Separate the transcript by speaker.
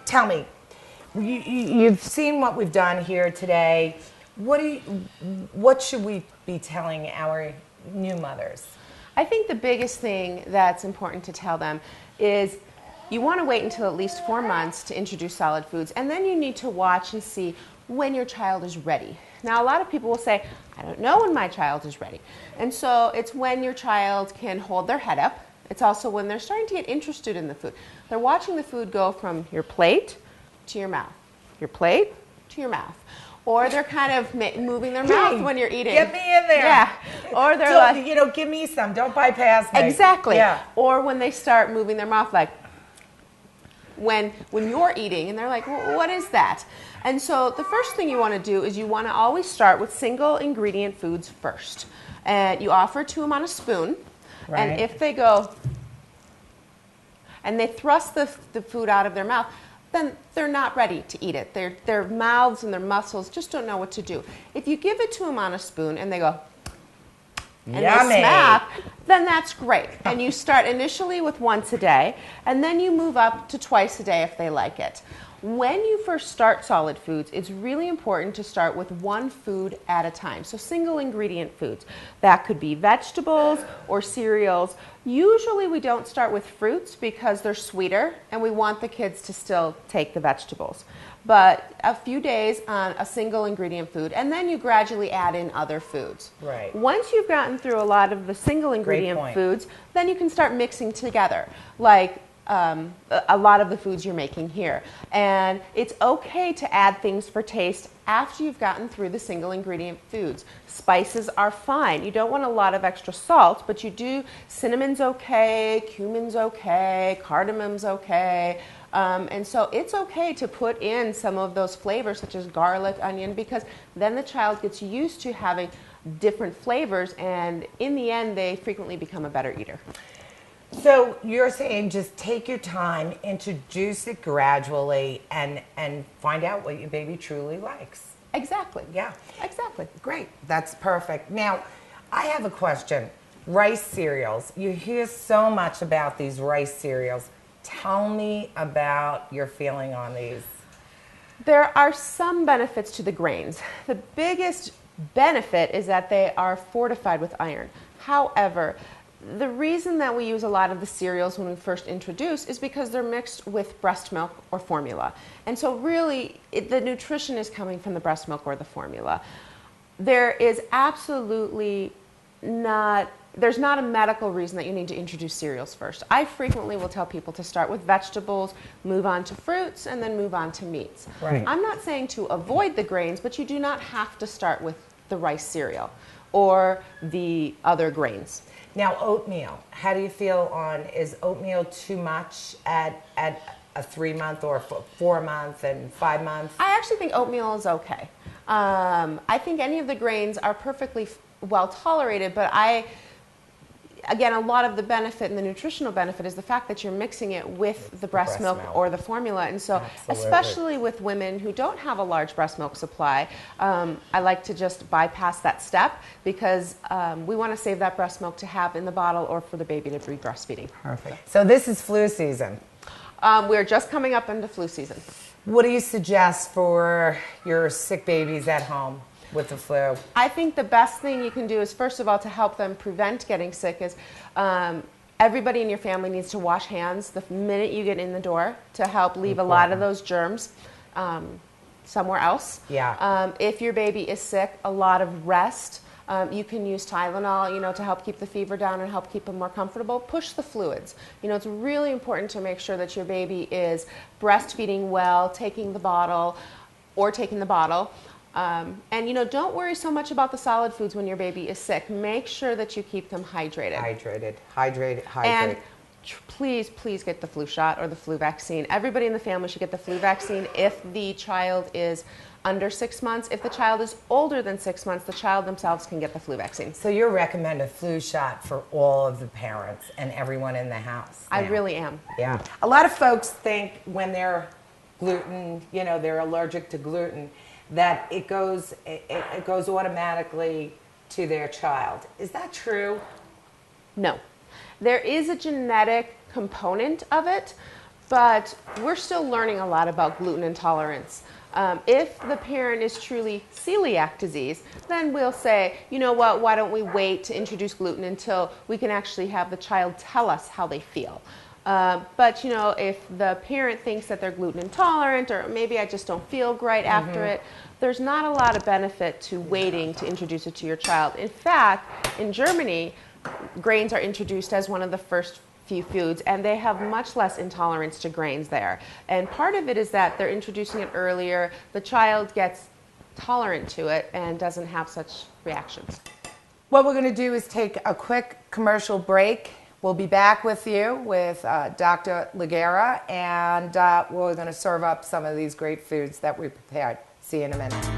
Speaker 1: tell me, you've seen what we've done here today. What should we be telling our new mothers?
Speaker 2: I think the biggest thing that's important to tell them is you want to wait until at least 4 months to introduce solid foods, and then you need to watch and see when your child is ready. Now, a lot of people will say, I don't know when my child is ready. And so it's when your child can hold their head up. It's also when they're starting to get interested in the food. They're watching the food go from your plate to your mouth, your plate to your mouth. Or they're kind of moving their mouth when you're eating.
Speaker 1: Get me in there.
Speaker 2: Yeah. Or they're like,
Speaker 1: give me some. Don't bypass me.
Speaker 2: Exactly.
Speaker 1: Yeah.
Speaker 2: Or when they start moving their mouth like, when you're eating, and they're like, well, what is that? And so the first thing you want to do is you want to always start with single ingredient foods first. And you offer to them on a spoon. Right. And if they go, and they thrust the food out of their mouth, then they're not ready to eat it. Their mouths and their muscles just don't know what to do. If you give it to them on a spoon and they go, and
Speaker 1: yummy,
Speaker 2: they snap, then that's great. And you start initially with once a day, and then you move up to twice a day if they like it. When you first start solid foods, it's really important to start with one food at a time. So single ingredient foods. That could be vegetables or cereals. Usually we don't start with fruits because they're sweeter and we want the kids to still take the vegetables. But a few days on a single ingredient food, and then you gradually add in other foods.
Speaker 1: Right.
Speaker 2: Once you've gotten through a lot of the single ingredient foods, then you can start mixing together, like a lot of the foods you're making here. And it's okay to add things for taste after you've gotten through the single ingredient foods. Spices are fine. You don't want a lot of extra salt, but you do, cinnamon's okay, cumin's okay, cardamom's okay. And so it's okay to put in some of those flavors such as garlic, onion, because then the child gets used to having different flavors, and in the end they frequently become a better eater.
Speaker 1: So you're saying just take your time, introduce it gradually, and find out what your baby truly likes.
Speaker 2: Exactly.
Speaker 1: Yeah.
Speaker 2: Exactly.
Speaker 1: Great. That's perfect. Now, I have a question. Rice cereals. You hear so much about these rice cereals. Tell me about your feeling on these.
Speaker 2: There are some benefits to the grains. The biggest benefit is that they are fortified with iron. However, the reason that we use a lot of the cereals when we first introduce is because they're mixed with breast milk or formula. And so really, the nutrition is coming from the breast milk or the formula. There is absolutely not, there's not a medical reason that you need to introduce cereals first. I frequently will tell people to start with vegetables, move on to fruits, and then move on to meats.
Speaker 1: Right.
Speaker 2: I'm not saying to avoid the grains, but you do not have to start with the rice cereal or the other grains.
Speaker 1: Now, oatmeal. How do you feel on, is oatmeal too much at a 3-month or 4-month and 5 months?
Speaker 2: I actually think oatmeal is okay. I think any of the grains are perfectly well tolerated, but again, a lot of the benefit and the nutritional benefit is the fact that you're mixing it with the breast milk or the formula. And so, especially with women who don't have a large breast milk supply, I like to just bypass that step because we want to save that breast milk to have in the bottle or for the baby to be breastfeeding.
Speaker 1: Perfect. So this is flu season.
Speaker 2: We're just coming up into flu season.
Speaker 1: What do you suggest for your sick babies at home with the flu?
Speaker 2: I think the best thing you can do is, first of all, to help them prevent getting sick is everybody in your family needs to wash hands the minute you get in the door to help leave a lot of those germs somewhere else.
Speaker 1: Yeah.
Speaker 2: If your baby is sick, a lot of rest. You can use Tylenol, to help keep the fever down and help keep them more comfortable. Push the fluids. It's really important to make sure that your baby is breastfeeding well, taking the bottle. And don't worry so much about the solid foods when your baby is sick. Make sure that you keep them hydrated.
Speaker 1: Hydrated.
Speaker 2: And please get the flu shot or the flu vaccine. Everybody in the family should get the flu vaccine if the child is under 6 months. If the child is older than 6 months, the child themselves can get the flu vaccine.
Speaker 1: So you recommend a flu shot for all of the parents and everyone in the house now.
Speaker 2: I really am.
Speaker 1: Yeah. A lot of folks think when they're gluten, they're allergic to gluten, that it goes automatically to their child. Is that true?
Speaker 2: No. There is a genetic component of it. but we're still learning a lot about gluten intolerance. If the parent is truly celiac disease, then we'll say, you know what, why don't we wait to introduce gluten until we can actually have the child tell us how they feel. But you know, if the parent thinks that they're gluten intolerant, or maybe I just don't feel great after it, there's not a lot of benefit to waiting to introduce it to your child. In fact, in Germany, grains are introduced as one of the first few foods, and they have much less intolerance to grains there. And part of it is that they're introducing it earlier, the child gets tolerant to it and doesn't have such reactions.
Speaker 1: What we're going to do is take a quick commercial break. We'll be back with you with Dr. Ligera, and we're going to serve up some of these great foods that we prepared. See you in a minute.